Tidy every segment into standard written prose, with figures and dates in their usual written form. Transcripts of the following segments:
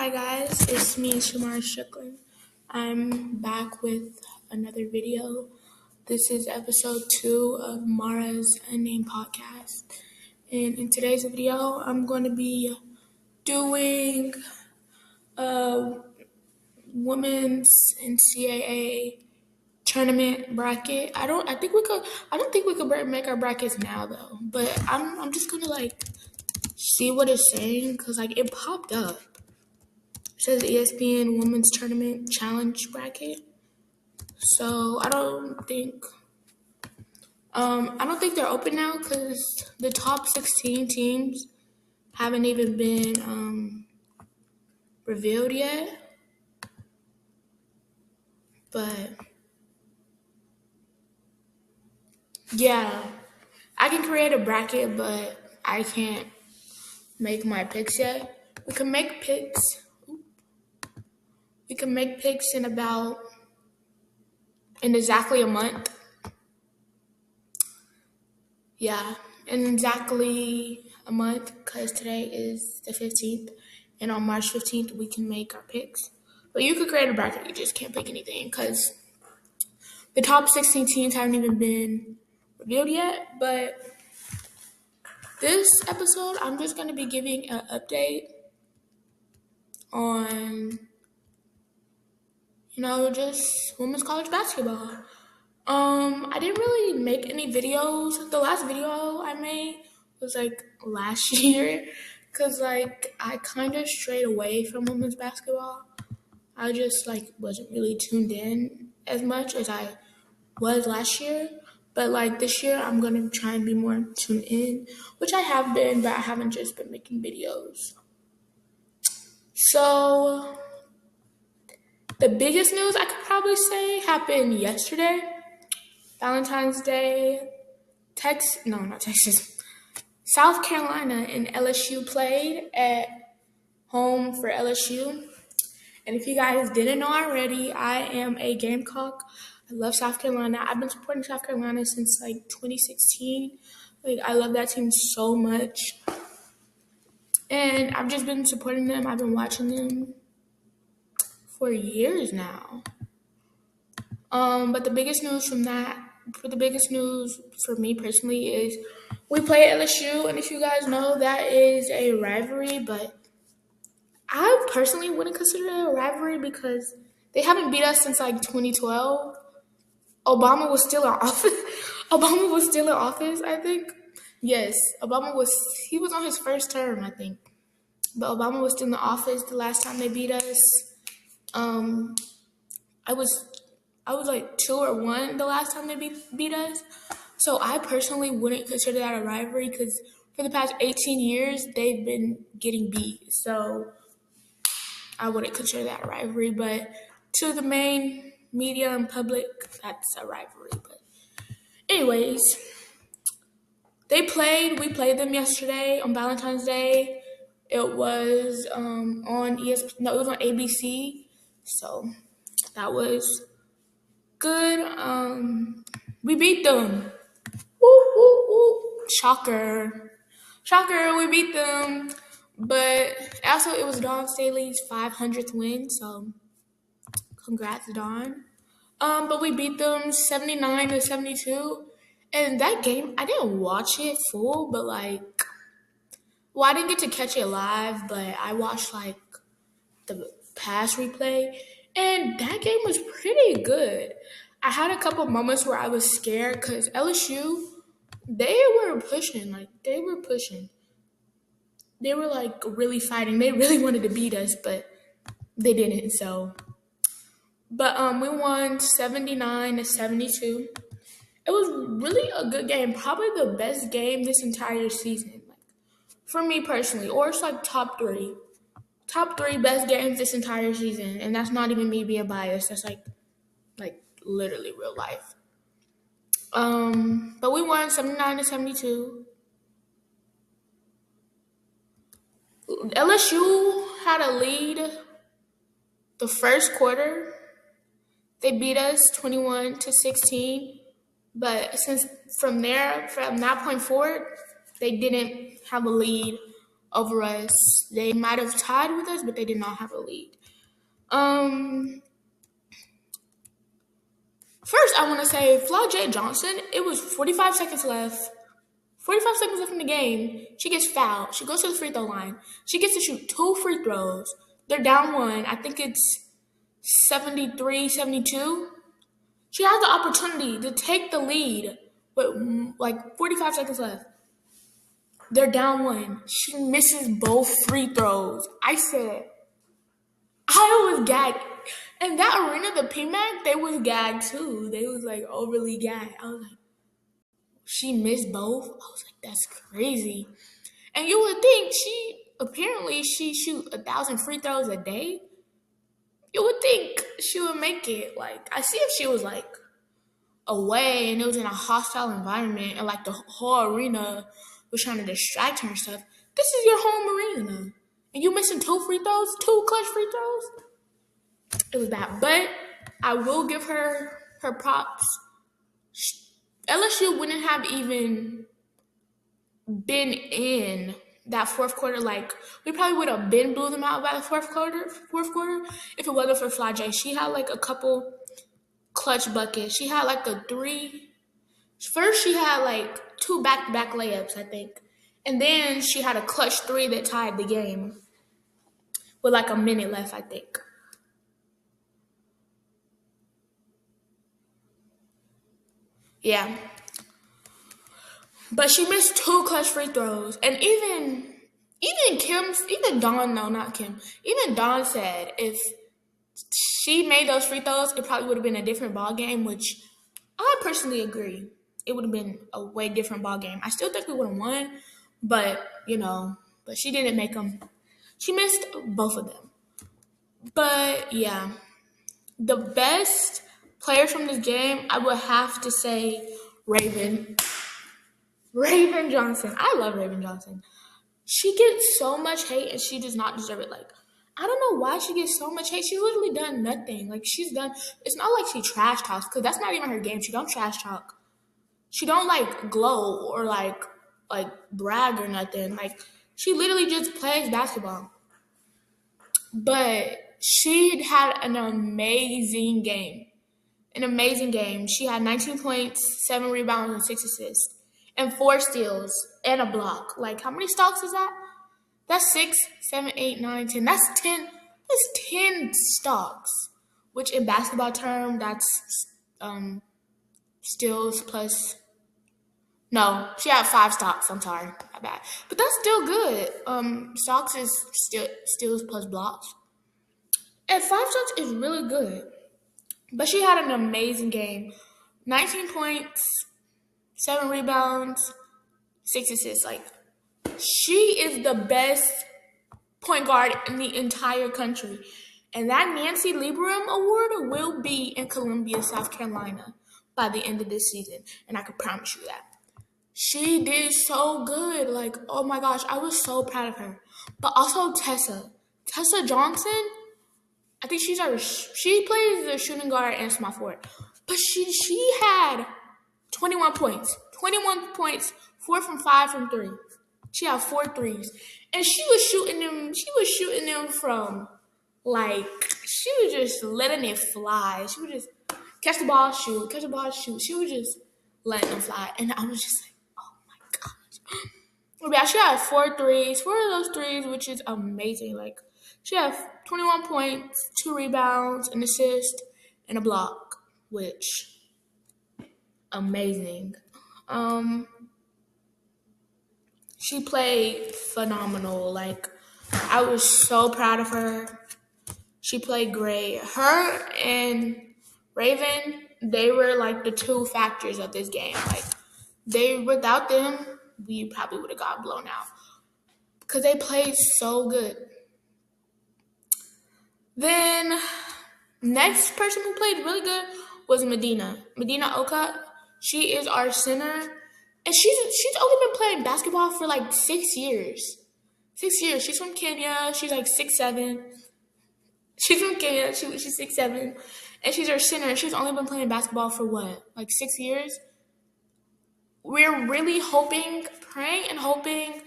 Hi guys, it's me, Shamar Strickland. I'm back with another video. This is episode 2 of Mara's Unnamed Podcast. And in today's video, I'm going to be doing a women's NCAA tournament bracket. I don't think we could make our brackets now though. But I'm just gonna see what it's saying because it popped up. It says ESPN Women's Tournament Challenge Bracket. So I don't think they're open now because the top 16 teams haven't even been revealed yet. But yeah, I can create a bracket, but I can't make my picks yet. We can make picks. We can make picks in exactly a month. Yeah, in exactly a month because today is the 15th. And on March 15th, we can make our picks. But you could create a bracket. You just can't pick anything because the top 16 teams haven't even been revealed yet. But this episode, I'm just going to be giving an update on, just women's college basketball. I didn't really make any videos. The last video I made was last year because I kind of strayed away from women's basketball. I just wasn't really tuned in as much as I was last year. But this year I'm gonna try and be more tuned in, which I have been, but I haven't just been making videos. So the biggest news I could probably say happened yesterday. Valentine's Day. Not Texas. South Carolina and LSU played at home for LSU. And if you guys didn't know already, I am a Gamecock. I love South Carolina. I've been supporting South Carolina since 2016. I love that team so much. And I've just been supporting them. I've been watching them for years now. But the biggest news for me personally is we play LSU, and if you guys know, that is a rivalry, but I personally wouldn't consider it a rivalry because they haven't beat us since 2012. Obama was still in office, I think. Yes, he was on his first term, I think. But Obama was still in the office the last time they beat us. I was 2-1 the last time they beat us. So I personally wouldn't consider that a rivalry because for the past 18 years, they've been getting beat. So I wouldn't consider that a rivalry. But to the main media and public, that's a rivalry. But anyways, we played them yesterday on Valentine's Day. It was on it was on ABC. So that was good. We beat them. Woo, woo, woo. Shocker, we beat them. But also, it was Dawn Staley's 500th win, so congrats, Dawn. But we beat them 79-72. And that game, I didn't watch it full, but I didn't get to catch it live, but I watched the pass replay, and that game was pretty good. I had a couple moments where I was scared because LSU, they were pushing. They were really fighting. They really wanted to beat us, but they didn't. But we won 79-72. It was really a good game. Probably the best game this entire season, for me personally, or it's top three. Top 3 best games this entire season, and that's not even me being biased. That's literally real life. But we won 79-72. LSU had a lead the first quarter. They beat us 21-16. But from that point forward, they didn't have a lead over us. They might have tied with us, but they did not have a lead. Um, First, I want to say Flau'jae Johnson. It was 45 seconds left. 45 seconds left in the game. She gets fouled. She goes to the free throw line. She gets to shoot 2 free throws. They're down one. I think it's 73-72. She has the opportunity to take the lead, but like 45 seconds left. They're down one. She misses both free throws. I was gagged. And that arena, the PMAC, they was gagged too. They was like overly gagged. I was like, she missed both? I was like, that's crazy. And you would think she shoot 1,000 free throws a day. You would think she would make it. Like, I see if she was like away and it was in a hostile environment and like the whole arena was trying to distract her and stuff. This is your home arena. And you missing 2 clutch free throws? It was bad. But I will give her props. LSU wouldn't have even been in that fourth quarter. Like, we probably would have been blew them out by the fourth quarter if it wasn't for Flau'jae. She had like a couple clutch buckets. She had like a 3. First, she had like 2 back-to-back layups, I think. And then she had a clutch 3 that tied the game with like a minute left, I think. Yeah. But she missed 2 clutch free throws. And even Dawn, no, not Kim. Even Dawn said if she made those free throws, it probably would have been a different ball game, which I personally agree. It would have been a way different ball game. I still think we would have won, but she didn't make them. She missed both of them. But yeah, the best players from this game, I would have to say Raven Johnson. I love Raven Johnson. She gets so much hate and she does not deserve it. Like, I don't know why she gets so much hate. She's literally done nothing. Like, it's not like she trash talks, because that's not even her game. She don't trash talk. She don't like glow or like brag or nothing. Like, she literally just plays basketball. But she had an amazing game. She had 19 points, 7 rebounds, and 6 assists, and 4 steals, and a block. Like, how many stocks is that? That's 6, 7, 8, 9, 10. That's 10. That's 10 stocks, which in basketball term, that's steals plus. No, she had 5 stocks. I'm sorry, my bad. But that's still good. Stocks is steals plus blocks, and 5 stocks is really good. But she had an amazing game. 19 points, 7 rebounds, 6 assists. Like, she is the best point guard in the entire country. And that Nancy Lieberman Award will be in Columbia, South Carolina by the end of this season. And I can promise you that. She did so good. Like, oh my gosh, I was so proud of her. But also Tessa Johnson, I think she plays the shooting guard and small forward. But she had 21 points. 21 points, 4 from 5 from 3. She had 4 threes. And she was shooting them from, like, she was just letting it fly. She would just catch the ball, shoot, catch the ball, shoot. She was just letting them fly. And I was just like, oh my gosh. Yeah, she had 4 threes, 4 of those threes, which is amazing. Like, she had 21 points, 2 rebounds, an assist, and a block, which amazing. She played phenomenal. Like, I was so proud of her. She played great. Her and Raven, they were like the 2 factors of this game. Like, without them, we probably would have got blown out because they played so good. Then, next person who played really good was Medina Oka. She is our center, and she's only been playing basketball for like 6 years. 6 years. She's from Kenya. She's like 6'7". She's from Kenya. She's 6'7", and she's our center. She's only been playing basketball for what, like 6 years? We're really praying and hoping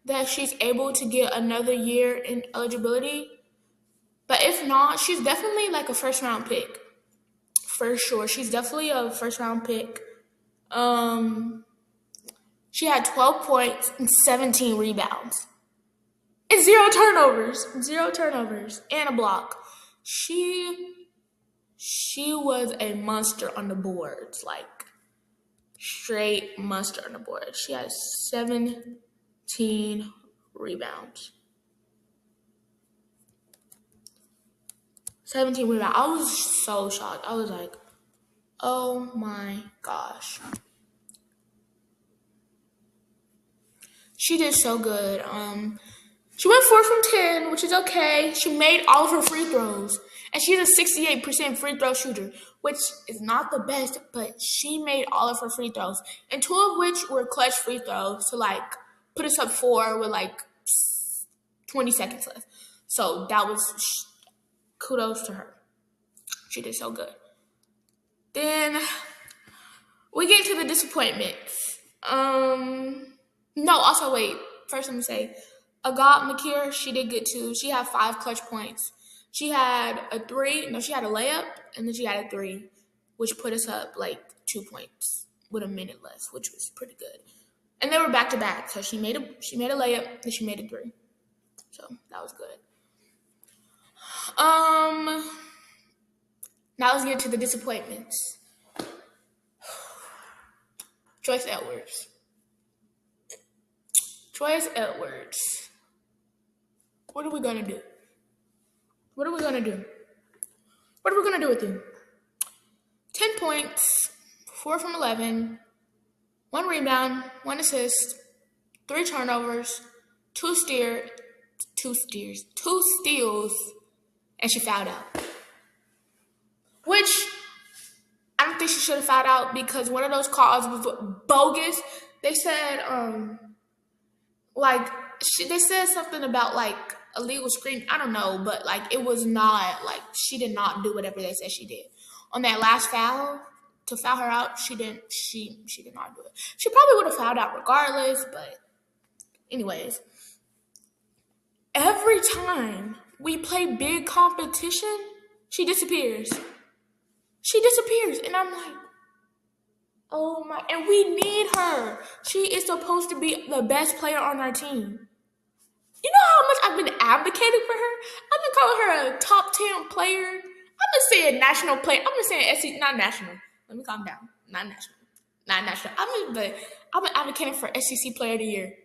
that she's able to get another year in eligibility. But if not, she's definitely like a first round pick. For sure. She's definitely a first round pick. She had 12 points and 17 rebounds. And zero turnovers. Zero turnovers. And a block. She was a monster on the boards. Like, straight monster on the board. She had 17 rebounds. 17 rebounds. I was so shocked. I was like, oh my gosh. She did so good. She went 4 from 10, which is okay. She made all of her free throws. And she's a 68% free throw shooter, which is not the best, but she made all of her free throws. And 2 of which were clutch free throws to like put us up 4 with like 20 seconds left. So that was kudos to her. She did so good. Then we get to the disappointments. No, also wait. First let me say, Agat Makir, she did good too. She had 5 clutch points. She had a 3. No, she had a layup, and then she had a 3, which put us up like 2 points with a minute left, which was pretty good. And they were back to back, so she made a layup, then she made a 3. So that was good. Now let's get to the disappointments. Joyce Edwards. What are we gonna do? What are we gonna do with you? 10 points, 4 from 11, 1 rebound, 1 assist, 3 turnovers, 2 steals, and she fouled out. Which I don't think she should have fouled out because one of those calls was bogus. They said, they said something about like illegal screen. I don't know, but like it was not like she did not do whatever they said she did. On that last foul, to foul her out, she did not do it. She probably would have fouled out regardless, but anyways. Every time we play big competition, she disappears. And I'm like, oh my, and we need her. She is supposed to be the best player on our team. You know how much I've been advocating for her? I've been calling her a top 10 player. I've been saying national player. I've been saying SEC, not national. Let me calm down. Not national. I've been advocating for SEC player of the year.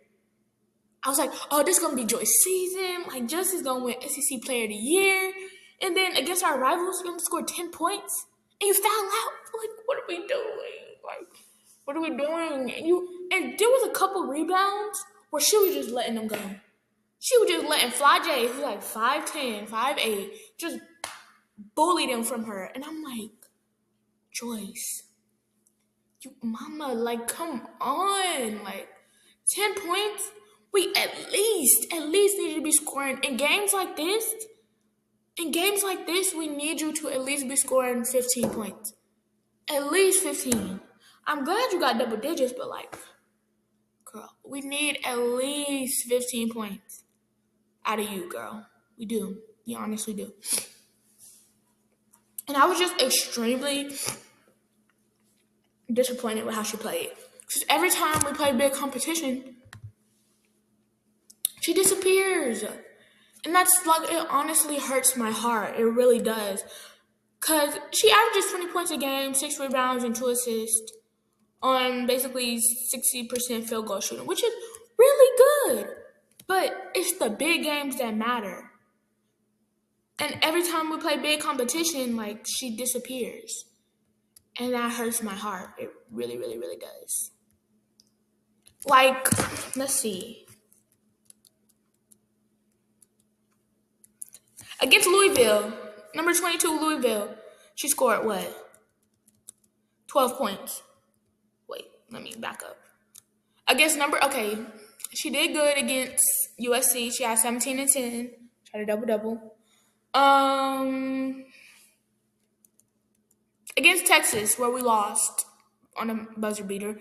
I was like, oh, this is going to be Joy's season. Like, Justice is going to win SEC player of the year. And then against our rivals, we're going to score 10 points. And you foul out. Like, what are we doing? Like, what are we doing? And there was a couple rebounds where she was just letting them go. She was just letting Fly J, who's like 5'10", 5'8", just bully them from her. And I'm like, Joyce, you mama, like, come on. Like, 10 points? We at least need to be scoring. In games like this, we need you to at least be scoring 15 points. At least 15. I'm glad you got double digits, but like, girl, we need at least 15 points out of you, girl. We do. We honestly do. And I was just extremely disappointed with how she played. Because every time we play big competition, she disappears. And that's like, it honestly hurts my heart. It really does. Because she averages 20 points a game, 6 rebounds, and 2 assists on basically 60% field goal shooting, which is really good. But it's the big games that matter. And every time we play big competition, like, she disappears. And that hurts my heart. It really, really, really does. Like, let's see. Against Louisville, number 22 Louisville, she scored what? 12 points. Wait, let me back up. She did good against USC. She had 17 and 10. She had a double-double. Against Texas, where we lost on a buzzer beater,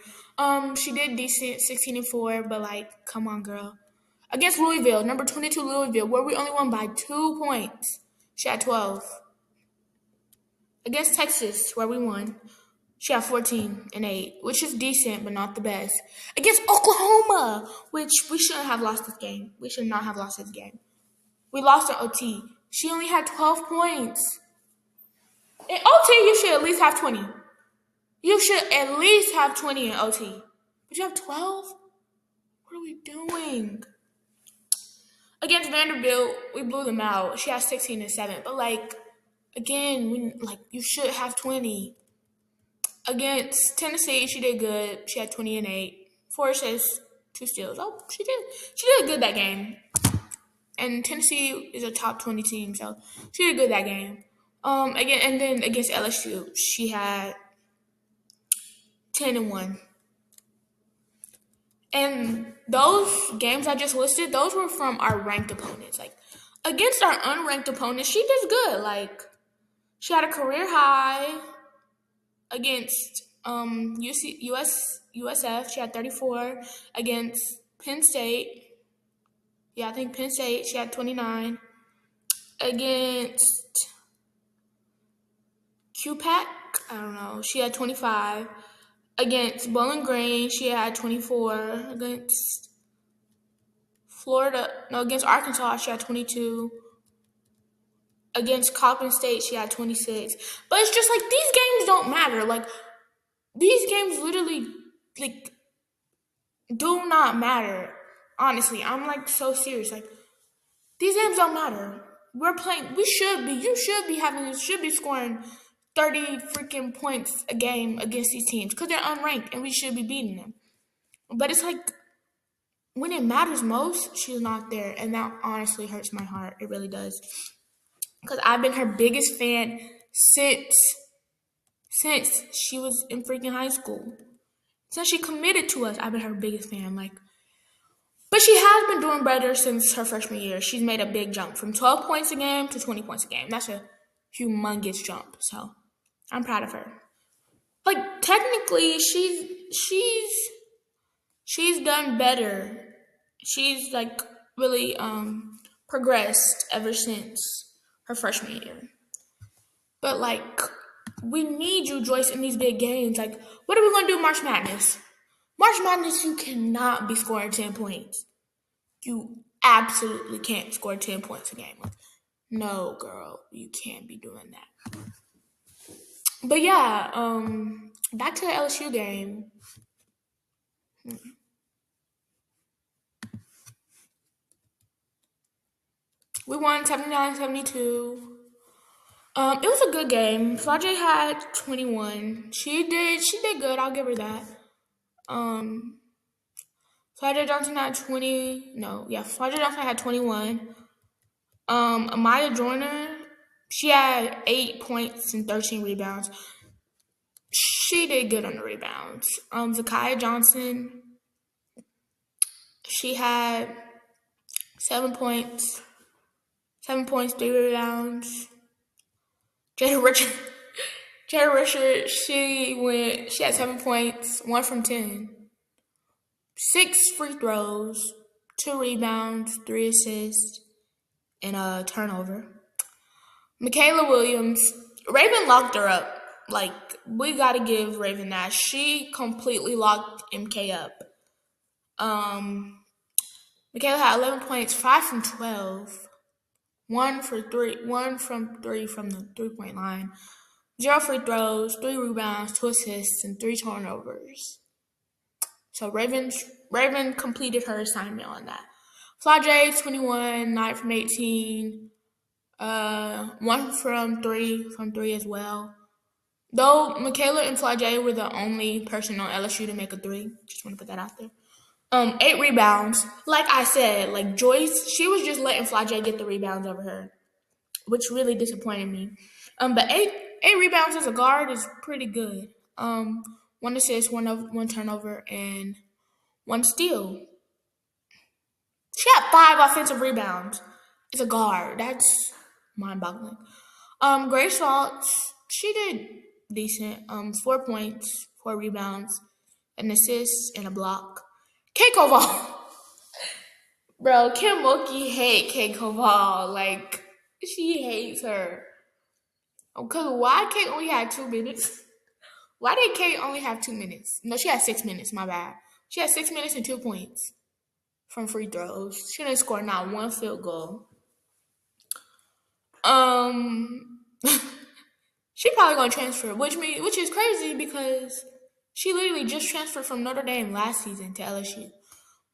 she did decent, 16 and 4, but like, come on, girl. Against Louisville, number 22 Louisville, where we only won by 2 points. She had 12. Against Texas, where we won, she had 14 and 8, which is decent, but not the best. Against Oklahoma, which we shouldn't have lost this game. We should not have lost this game. We lost in OT. She only had 12 points. In OT, you should at least have 20. You should at least have 20 in OT. But you have 12? What are we doing? Against Vanderbilt, we blew them out. She has 16 and 7. But again, you should have 20. Against Tennessee, she did good. She had 20 and 8. 4 assists, 2 steals. Oh, she did good that game. And Tennessee is a top 20 team, so she did good that game. And then against LSU, she had 10 and 1. And those games I just listed, those were from our ranked opponents. Against our unranked opponents, she did good. She had a career high against USF. She had 34. Against Penn State. Yeah, I think Penn State, she had 29. Against QPAC, I don't know, she had 25. Against Bowling Green, she had 24. Against against Arkansas, she had 22. Against Coppin State, she had 26. But it's just these games don't matter. These games literally, do not matter. Honestly, I'm so serious. These games don't matter. We're playing, you should be scoring 30 freaking points a game against these teams because they're unranked and we should be beating them. But it's when it matters most, she's not there. And that honestly hurts my heart. It really does. Because I've been her biggest fan since she was in freaking high school. Since she committed to us, I've been her biggest fan. But she has been doing better since her freshman year. She's made a big jump from 12 points a game to 20 points a game. That's a humongous jump. So I'm proud of her. Technically, she's done better. She's really progressed ever since her freshman year. But we need you, Joyce, in these big games. What are we gonna do March Madness? March Madness, you cannot be scoring 10 points. You absolutely can't score 10 points a game. No, girl, you can't be doing that. But yeah, back to the LSU game. We won 79-72. It was a good game. Flau'jae had 21. She did good. I'll give her that. Flau'jae Johnson had 20. No, yeah, Flau'jae Johnson had 21. Amaya Joyner, she had 8 points and 13 rebounds. She did good on the rebounds. Zakiya Johnson, she had 7 points. 7 points, 3 rebounds. Jada Richard, she had 7 points, 1 from 10. 6 free throws, 2 rebounds, 3 assists, and a turnover. Michaela Williams, Raven locked her up. We gotta give Raven that. She completely locked MK up. Michaela had 11 points, 5 from 12. 1 from 3 from the 3-point line. 0 free throws, 3 rebounds, 2 assists, and 3 turnovers. So Raven completed her assignment on that. Flau'jae, 21, 9 from 18. 1 from 3 as well. Though Michaela and Flau'jae were the only person on LSU to make a 3. Just want to put that out there. 8 rebounds. Like I said, Joyce, she was just letting Flau'jae get the rebounds over her, which really disappointed me. But 8 rebounds as a guard is pretty good. 1 assist, 1 turnover, and 1 steal. She had 5 offensive rebounds. As a guard. That's mind-boggling. Grace Saltz, she did decent. 4 points, 4 rebounds, an assist, and a block. Kay Koval. Bro, Kim Mulkey hate Kate Koval. Like, she hates her. Because why Kate only had 2 minutes? Why did Kate only have 2 minutes? No, she had 6 minutes, my bad. She had 6 minutes and 2 points from free throws. She didn't score not one field goal. Um, she probably gonna transfer, which is crazy because she literally just transferred from Notre Dame last season to LSU.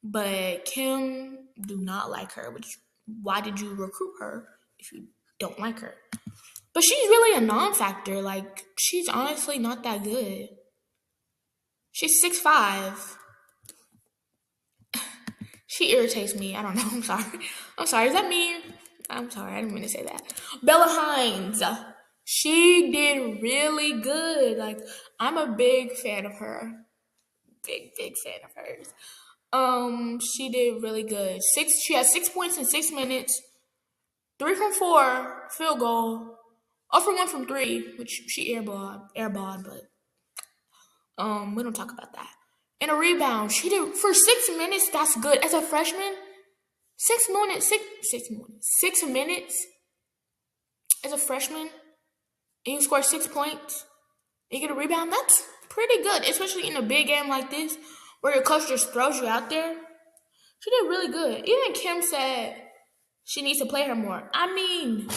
But Kim do not like her. Which why did you recruit her if you don't like her? But she's really a non-factor. Like she's honestly not that good. She's 6'5". She irritates me. I don't know. I'm sorry. I'm sorry. Is that me? I'm sorry. I didn't mean to say that. Bella Hines. She did really good. Like I'm a big fan of her. Big fan of hers. She did really good. She had 6 points in 6 minutes. 3 from 4 field goal. 0 for 1 from 3, which she airballed, but we don't talk about that. And a rebound. She did for 6 minutes. That's good as a freshman. 6 minutes as a freshman, and you score 6 points. And you get a rebound. That's pretty good, especially in a big game like this, where your coach just throws you out there. She did really good. Even Kim said she needs to play her more. I mean,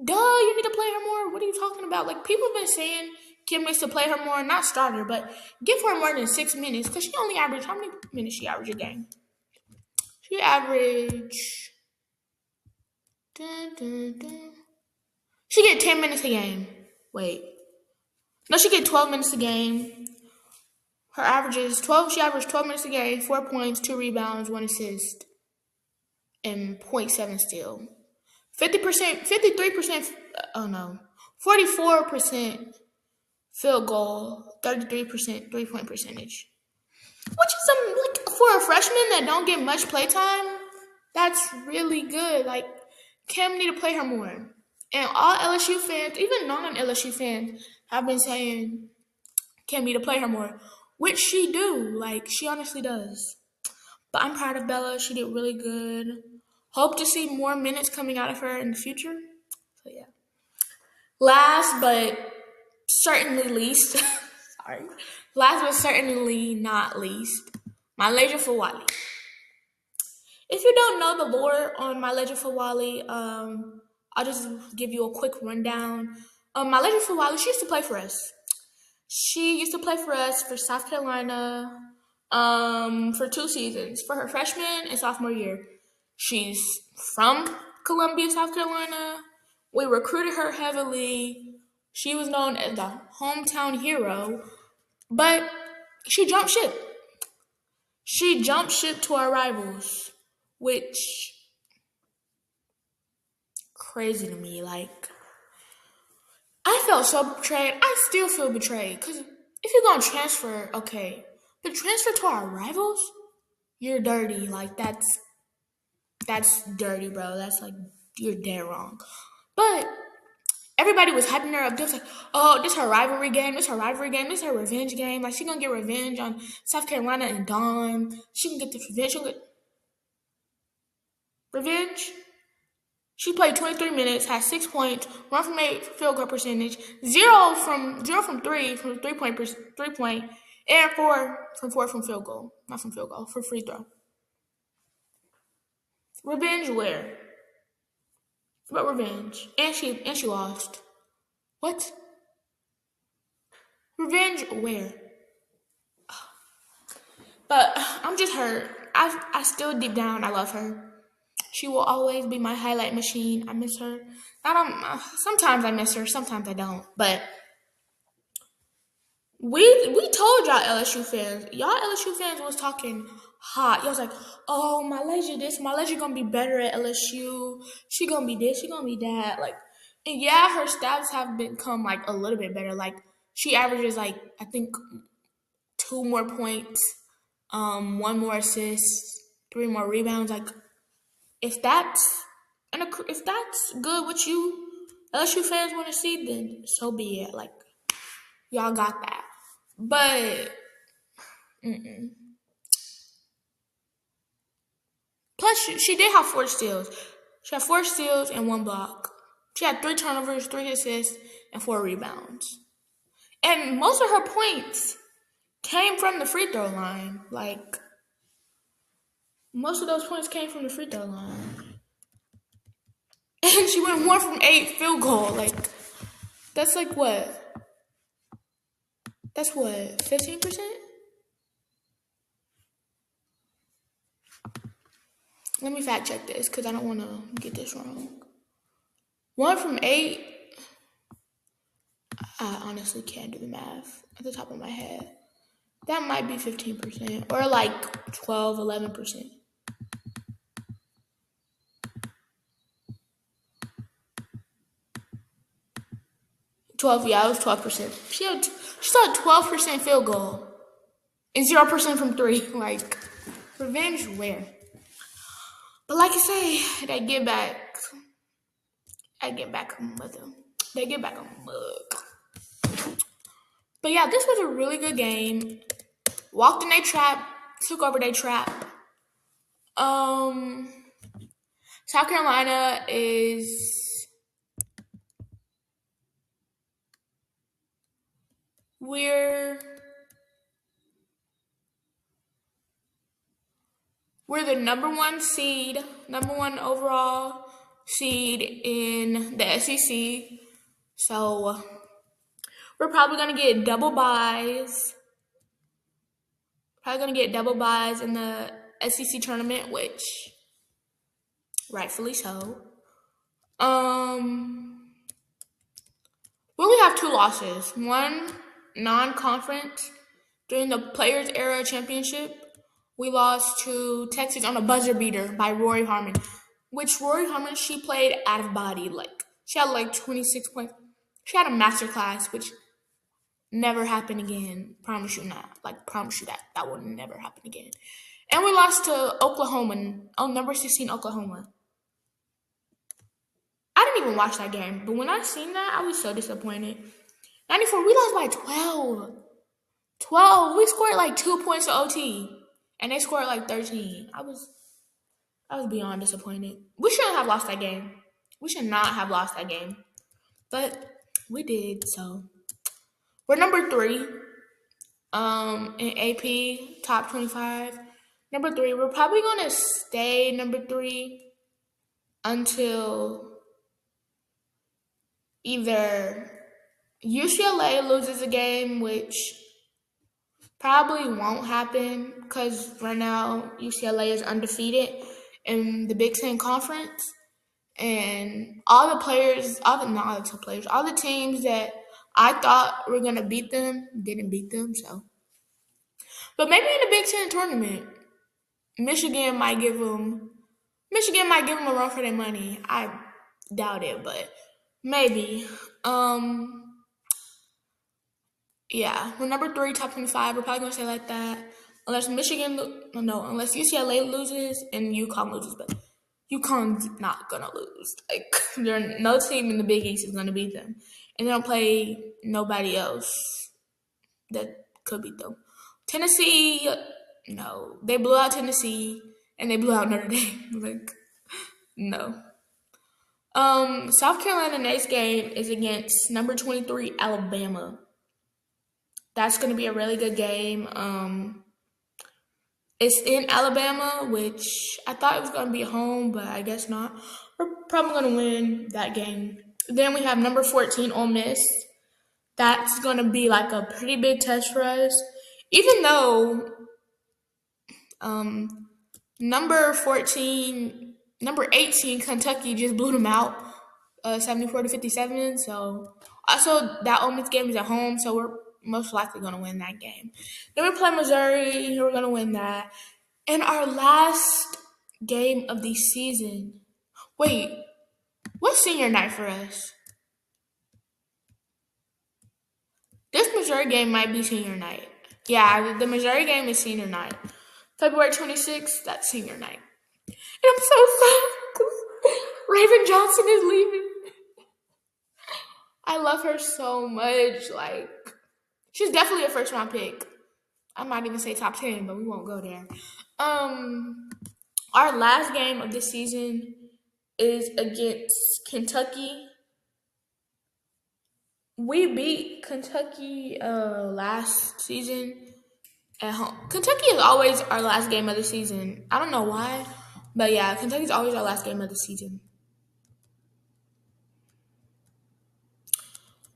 duh, you need to play her more. What are you talking about? Like, people have been saying Kim needs to play her more, not start her, but give her more than 6 minutes, because she only averaged, how many minutes she averaged a game? She averaged, she get 10 minutes a game. Wait. No, she get 12 minutes a game. Her average is 12, she averaged 12 minutes a game, 4 points, 2 rebounds, 1 assist, and 0.7 steal. 50%, 53%, oh no, 44% field goal, 33% 3-point percentage. Which is like for a freshman that don't get much play time, that's really good. Like Kim need to play her more. And all LSU fans, even non-LSU fans, have been saying Kim need to play her more, which she do. Like she honestly does. But I'm proud of Bella. She did really good. Hope to see more minutes coming out of her in the future. So yeah. Last but certainly least, sorry. Last but certainly not least, Myleja Fawali. If you don't know the lore on Myleja Fawali, I'll just give you a quick rundown. Myleja Fawali, she used to play for us. She used to play for us for South Carolina for 2 seasons, for her freshman and sophomore year. She's from Columbia, South Carolina. We recruited her heavily. She was known as the hometown hero, but she jumped ship. She jumped ship to our rivals, which crazy to me. Like, I felt so betrayed. I still feel betrayed because if you're gonna transfer, okay, but transfer to our rivals, you're dirty. Like that's dirty, bro. That's like you're dead wrong. But everybody was hyping her up. They was like, "Oh, this her rivalry game. This her rivalry game. This her revenge game. Like she gonna get revenge on South Carolina and Dawn. She can get the revenge. She'll get revenge." She played 23 minutes, had 6 points, 1 from 8 field goal percentage, 0 from 3 from 3 point, and 4 from field goal, not from field goal, for free throw. Revenge where? But revenge, and she lost. What? Revenge where? But I'm just hurt. I still deep down I love her. She will always be my highlight machine. I miss her. Sometimes I miss her, sometimes I don't. But we told y'all LSU fans. Y'all LSU fans was talking hot. Y'all was like, oh, Myleja this, Myleja gonna be better at LSU. She gonna be this, she gonna be that. Like, and yeah, her stats have become like a little bit better. Like she averages like I think 2 more points, 1 more assist, 3 more rebounds. Like if that's good, what you LSU fans want to see, then so be it. Like y'all got that. But Plus, she did have 4 steals. She had 4 steals and 1 block. She had 3 turnovers, 3 assists, and 4 rebounds. And most of her points came from the free throw line. Like, most of those points came from the free throw line. And she went 1 from 8 field goal. Like, that's like what? That's what, 15%? Let me fact check this because I don't want to get this wrong. 1 from 8. I honestly can't do the math at the top of my head. That might be 15% or like 12, 11%. 12, yeah, it was 12%. She saw a 12% field goal and 0% from 3. Like, revenge where? But like I say, they get back. I get back with them. They get back on the mug. But yeah, this was a really good game. Walked in their trap, took over their trap. South Carolina is we're the number 1 seed, number 1 overall seed in the SEC. So we're probably gonna get double buys. Probably gonna get double buys in the SEC tournament, which rightfully so. We only have 2 losses. One non-conference during the Players Era Championship. We lost to Texas on a buzzer beater by Rory Harmon, which Rory Harmon, she played out of body. Like, she had like 26 points. She had a master class, which never happen again. Promise you not. Like, promise you that will never happen again. And we lost to Oklahoma, number 16 Oklahoma. I didn't even watch that game, but when I seen that, I was so disappointed. 94, we lost by 12. 12. We scored like 2 points to OT, and they scored like 13. I was beyond disappointed. We shouldn't have lost that game. We should not have lost that game, but we did. So we're number 3 in AP top 25. Number 3. We're probably gonna stay number 3 until either UCLA loses a game, which probably won't happen because right now UCLA is undefeated in the Big Ten Conference, and all the teams that I thought were gonna beat them didn't beat them. So, but maybe in the Big Ten tournament, Michigan might give them a run for their money. I doubt it, but maybe. Yeah, we're number 3, top 25. We're probably gonna stay like that, unless unless UCLA loses and UConn loses. But UConn's not gonna lose. Like, no team in the Big East is gonna beat them, and they don't play nobody else that could beat them. Tennessee, no, they blew out Tennessee and they blew out Notre Dame. Like, no. South Carolina next game is against number 23 Alabama. That's going to be a really good game. It's in Alabama, which I thought it was going to be at home, but I guess not. We're probably going to win that game. Then we have number 14 Ole Miss. That's going to be like a pretty big test for us. Even though number 18 Kentucky just blew them out 74-57. So also that Ole Miss game is at home, so we're most likely going to win that game. Then we play Missouri. We're going to win that. And our last game of the season. Wait, what's senior night for us? This Missouri game might be senior night. Yeah, the Missouri game is senior night. February 26th, that's senior night. And I'm so sad because Raven Johnson is leaving. I love her so much. Like, she's definitely a first round pick. I might even say top 10, but we won't go there. Our last game of the season is against Kentucky. We beat Kentucky last season at home. Kentucky is always our last game of the season. I don't know why, but yeah, Kentucky's always our last game of the season.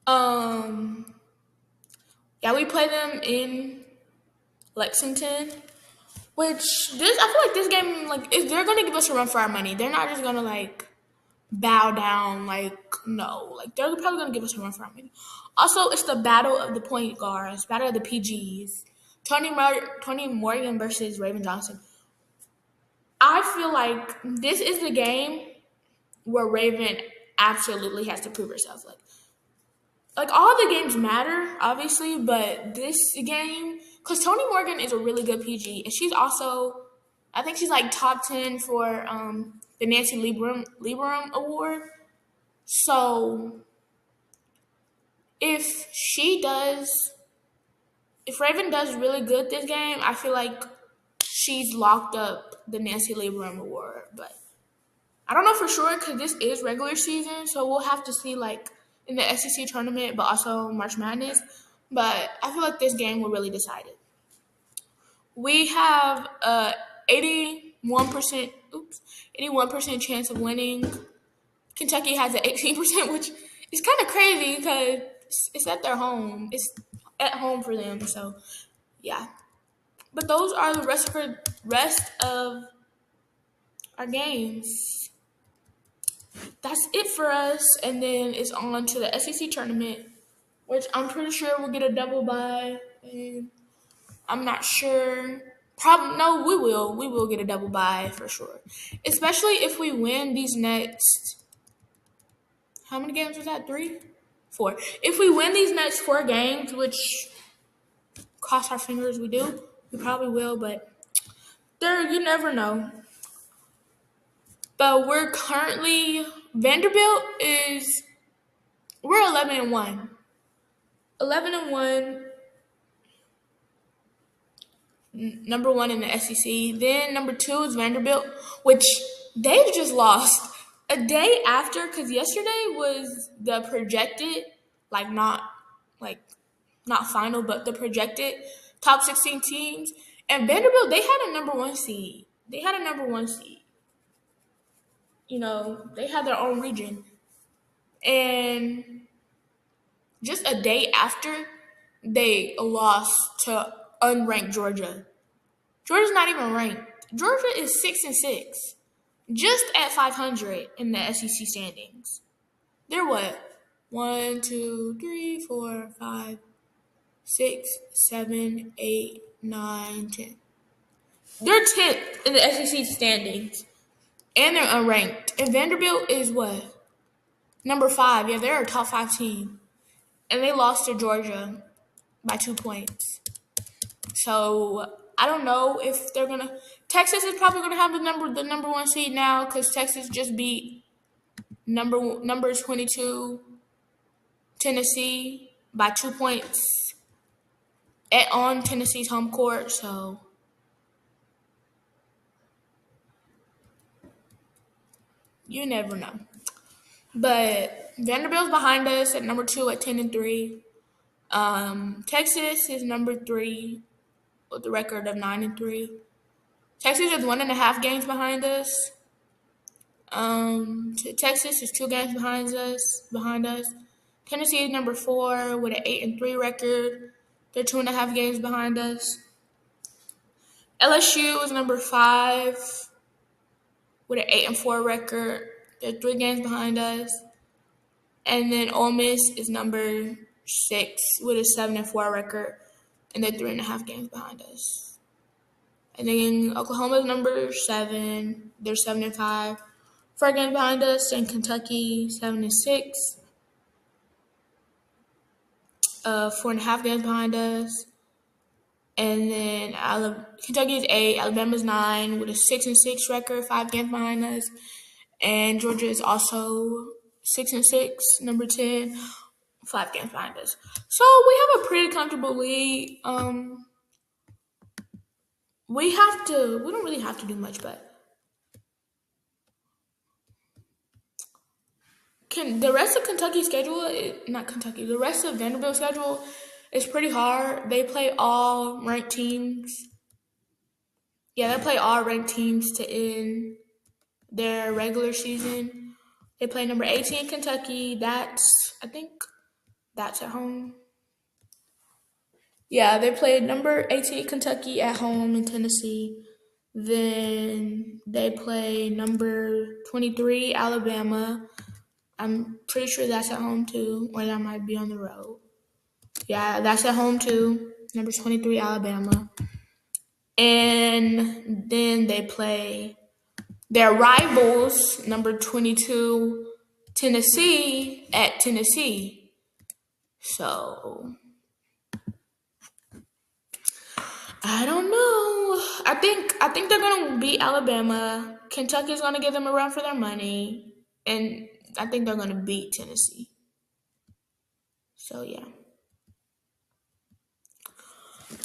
Um, yeah, we play them in Lexington, which this I feel like this game like if they're gonna give us a run for our money. They're not just gonna like bow down. Like no, like they're probably gonna give us a run for our money. Also, it's the battle of the point guards, battle of the PGs. Tony Morgan versus Raven Johnson. I feel like this is the game where Raven absolutely has to prove herself. Like all the games matter, obviously, but this game, because Tony Morgan is a really good PG, and she's also, I think she's like top 10 for the Nancy Lieberman Award. So if she does, if Raven does really good this game, I feel like she's locked up the Nancy Lieberman Award. But I don't know for sure because this is regular season, so we'll have to see like in the SEC tournament, but also March Madness. But I feel like this game will really decide it. We have 81%, 81% chance of winning. Kentucky has an 18%, which is kind of crazy because it's at their home. It's at home for them, so yeah. But those are the rest of our games. That's it for us, and then it's on to the SEC tournament, which I'm pretty sure we'll get a double bye. And I'm not sure. Probably no, we will. We will get a double bye for sure, especially if we win these next. How many games was that? 3, 4. If we win these next 4 games, which cross our fingers, we do. We probably will, but there you never know. But we're currently Vanderbilt is we're 11-1. 11-1, number 1 in the SEC. Then number 2 is Vanderbilt, which they just lost a day after because yesterday was the projected, like like not final, but the projected top 16 teams. And Vanderbilt, they had a number 1 seed. They had a number 1 seed. You know, they had their own region. And just a day after, they lost to unranked Georgia. Georgia's not even ranked. Georgia is 6-6, just at 500 in the SEC standings. They're what? 1, 2, 3, 4, 5, 6, 7, 8, 9, 10. They're 10th in the SEC standings, and they're unranked. And Vanderbilt is what? Number 5. Yeah, they're a top 5 team, and they lost to Georgia by 2 points. So I don't know if they're gonna. Texas is probably gonna have the number 1 seed now because Texas just beat number 22 Tennessee by 2 points on Tennessee's home court. So you never know. But Vanderbilt's behind us at number 2 at 10-3. Texas is number 3 with a record of 9-3. Texas is 1.5 games behind us. Texas is 2 games behind us. Tennessee is number 4 with an 8-3 record. They're 2.5 games behind us. LSU is number 5 with an 8-4 record. They're 3 games behind us. And then Ole Miss is number 6 with a 7-4 record, and they're 3.5 games behind us. And then Oklahoma is number 7. They're 7-5. 4 games behind us, and Kentucky 7-6. 4.5 games behind us. And then Kentucky is 8. Alabama's 9 with a 6-6 record, 5 games behind us. And Georgia is also 6-6, number 10, 5 games behind us. So we have a pretty comfortable lead. We don't really have to do much, but Can the rest of Kentucky's schedule, not Kentucky, the rest of Vanderbilt's schedule is pretty hard. They play all ranked teams. Yeah, they play all ranked teams to end their regular season. They play number 18 Kentucky. I think that's at home. Yeah, they played number 18 Kentucky at home in Tennessee. Then they play number 23 Alabama. I'm pretty sure that's at home too, or that might be on the road. Yeah, that's at home too. Number 23 Alabama. And then they play their rivals, number 22 Tennessee at Tennessee. So I don't know. I think they're gonna beat Alabama. Kentucky's gonna give them a run for their money, and I think they're gonna beat Tennessee. So yeah.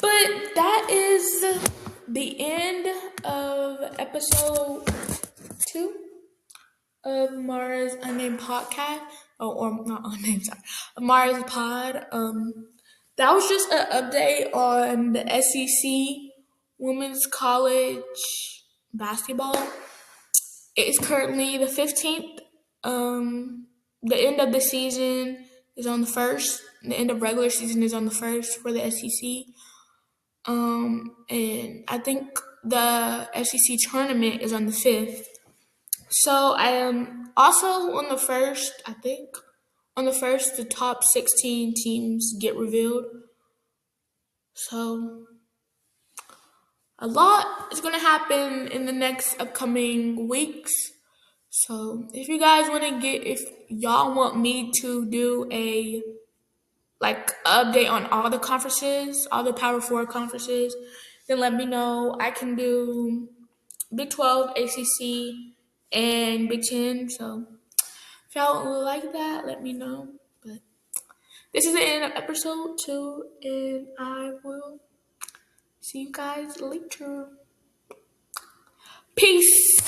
But that is the end of episode 2 of Mara's Unnamed Podcast. Oh, or not Unnamed, sorry. Mara's Pod. That was just an update on the SEC Women's College Basketball. It is currently the 15th. The end of the season is on the 1st. The end of regular season is on the 1st for the SEC. And I think the SEC tournament is on the 5th. So I am also on the 1st, I think. On the 1st, the top 16 teams get revealed. So a lot is going to happen in the next upcoming weeks. So if y'all want me to do a update on all the conferences, all the Power 4 conferences, then let me know. I can do Big 12, ACC, and Big 10. So if y'all like that, let me know. But this is the end of episode 2, and I will see you guys later. Peace.